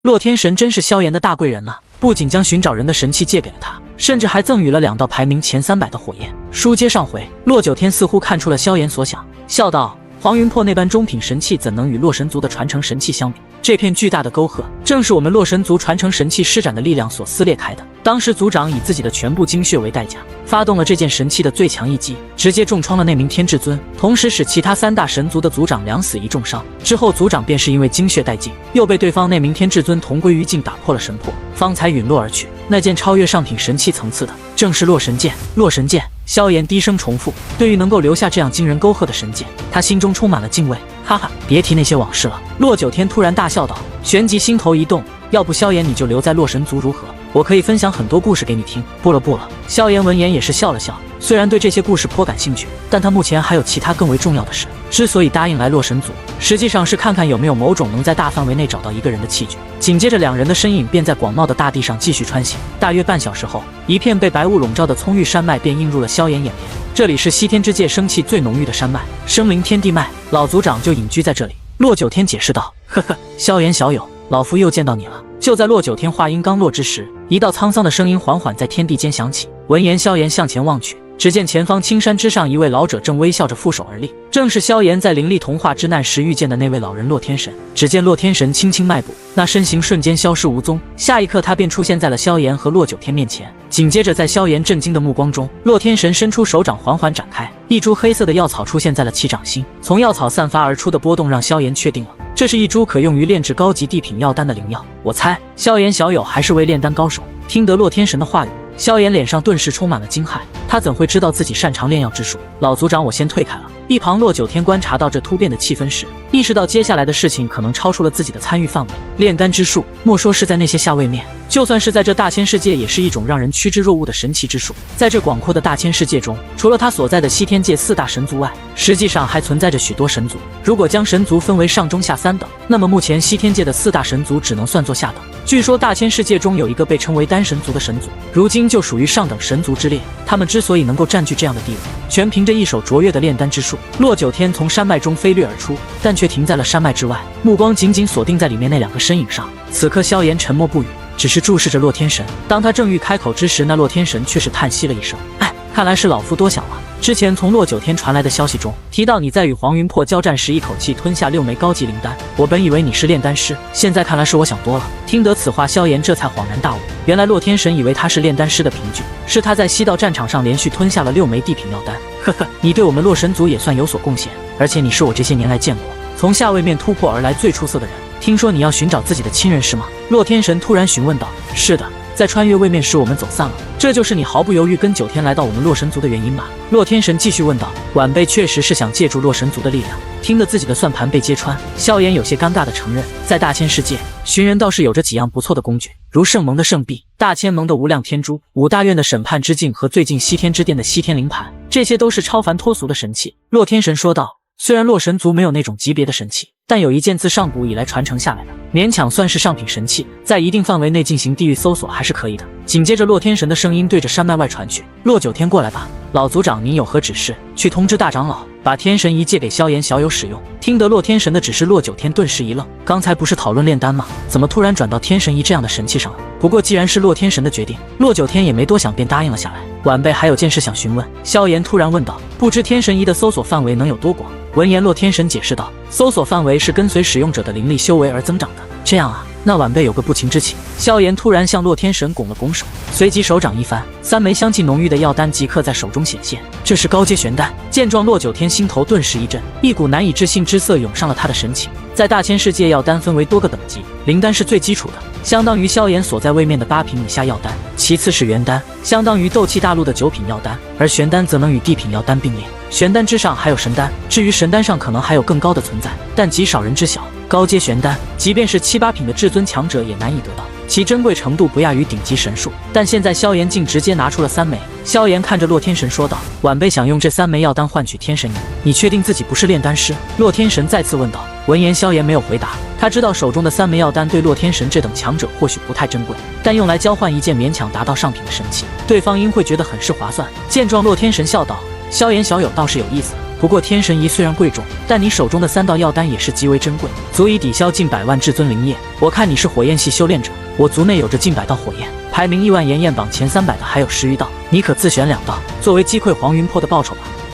洛天神真是萧炎的大贵人啊！不仅将寻找人的神器借给了他，甚至还赠予了2道排名前300的火焰。书接上回，洛九天似乎看出了萧炎所想，笑道：“黄云破那般中品神器，怎能与洛神族的传承神器相比？这片巨大的沟壑，正是我们洛神族传承神器施展的力量所撕裂开的。当时族长以自己的全部精血为代价，发动了这件神器的最强一击，直接重创了那名天至尊，同时使其他3大神族的族长2死1重伤。之后族长便是因为精血殆尽，又被对方那名天至尊同归于尽，打破了神魄，方才陨落而去。那件超越上品神器层次的，正是洛神剑。洛神剑。”萧炎低声重复，对于能够留下这样惊人沟壑的神剑，他心中充满了敬畏。哈哈，别提那些往事了。洛九天突然大笑道，旋即心头一动，要不萧炎你就留在洛神族如何？我可以分享很多故事给你听。不了。萧炎闻言也是笑了笑，虽然对这些故事颇感兴趣，但他目前还有其他更为重要的事。之所以答应来洛神族，实际上是看看有没有某种能在大范围内找到一个人的器具。紧接着2人的身影便在广袤的大地上继续穿行。大约半小时后，一片被白雾笼罩的葱郁山脉便映入了萧炎眼帘。这里是西天之界生气最浓郁的山脉，生灵天地脉，老族长就隐居在这里。洛九天解释道。呵呵，萧炎小友，老夫又见到你了。就在洛九天话音刚落之时，一道沧桑的声音缓缓在天地间响起。闻言，萧炎向前望去，只见前方青山之上，一位老者正微笑着负手而立，正是萧炎在灵力同化之难时遇见的那位老人洛天神。只见洛天神轻轻迈步，那身形瞬间消失无踪，下一刻他便出现在了萧炎和洛九天面前。紧接着，在萧炎震惊的目光中，洛天神伸出手掌缓缓展开，一株黑色的药草出现在了其掌心。从药草散发而出的波动让萧炎确定了，这是一株可用于炼制高级地品药丹的灵药。我猜萧炎小友还是位炼丹高手。听得洛天神的话语，萧炎脸上顿时充满了惊骇，他怎会知道自己擅长炼药之术？老族长，我先退开了。一旁洛九天观察到这突变的气氛时，意识到接下来的事情可能超出了自己的参与范围。炼丹之术，莫说是在那些下位面，就算是在这大千世界，也是一种让人趋之若鹜的神奇之术。在这广阔的大千世界中，除了他所在的西天界4大神族外，实际上还存在着许多神族。如果将神族分为上中下3等，那么目前西天界的4大神族只能算作下等。据说大千世界中有一个被称为丹神族的神族，如今就属于上等神族之列。他们之所以能够占据这样的地位，全凭着一手卓越的炼丹之术。洛九天从山脉中飞掠而出，但却停在了山脉之外，目光紧紧锁定在里面那2个身影上。此刻萧炎沉默不语，只是注视着洛天神。当他正欲开口之时，那洛天神却是叹息了一声：“哎，看来是老夫多想了。之前从洛九天传来的消息中提到你在与黄云破交战时一口气吞下6枚高级灵丹，我本以为你是炼丹师，现在看来是我想多了。”听得此话，萧炎这才恍然大悟，原来洛天神以为他是炼丹师的凭据，是他在西道战场上连续吞下了6枚地品药丹。呵呵，你对我们洛神族也算有所贡献，而且你是我这些年来见过从下位面突破而来最出色的人。听说你要寻找自己的亲人是吗？洛天神突然询问道。是的，在穿越位面时我们走散了，这就是你毫不犹豫跟9天来到我们洛神族的原因吧？洛天神继续问道。晚辈确实是想借助洛神族的力量。听得自己的算盘被揭穿，萧炎有些尴尬地承认，在大千世界，寻人倒是有着几样不错的工具，如圣盟的圣币、大千盟的无量天珠、5大院的审判之镜和最近西天之殿的西天灵盘，这些都是超凡脱俗的神器。洛天神说道。虽然洛神族没有那种级别的神器，但有一件自上古以来传承下来的，勉强算是上品神器，在一定范围内进行地域搜索还是可以的。紧接着洛天神的声音对着山脉外传去：洛九天过来吧，老族长您有何指示？去通知大长老，把天神仪借给萧炎小友使用。听得洛天神的指示，洛九天顿时一愣，刚才不是讨论炼丹吗？怎么突然转到天神仪这样的神器上了？不过既然是洛天神的决定，洛九天也没多想便答应了下来。晚辈还有件事想询问。萧炎突然问道，不知天神仪的搜索范围能有多广？闻言，洛天神解释道，搜索范围是跟随使用者的灵力修为而增长的。这样啊，那晚辈有个不情之请。萧炎突然向洛天神拱了拱手，随即手掌一翻，3枚香气浓郁的药丹即刻在手中显现。这是高阶玄丹。见状，洛九天心头顿时一震，一股难以置信之色涌上了他的神情。在大千世界，药丹分为多个等级，灵丹是最基础的，相当于萧炎所在位面的8品以下药丹，其次是元丹，相当于斗气大陆的9品药丹，而玄丹则能与地品药丹并列。玄丹之上还有神丹，至于神丹上可能还有更高的存在，但极少人知晓。高阶玄丹，即便是7、8品的至尊强者也难以得到，其珍贵程度不亚于顶级神术。但现在萧炎竟直接拿出了3枚。萧炎看着洛天神说道，晚辈想用这3枚药丹换取天神仪，你确定自己不是炼丹师？洛天神再次问道。闻言，萧炎没有回答，他知道手中的3枚药丹对洛天神这等强者或许不太珍贵，但用来交换一件勉强达到上品的神器，对方应会觉得很是划算。见状，洛天神笑道，萧炎小友倒是有意思，不过天神仪虽然贵重，但你手中的3道药丹也是极为珍贵，足以抵消近100万至尊灵液。我看你是火焰系修炼者，我族内有着近100道火焰，排名亿万炎焰榜前300的还有10余道，你可自选2道，作为击溃黄云破的报酬吧。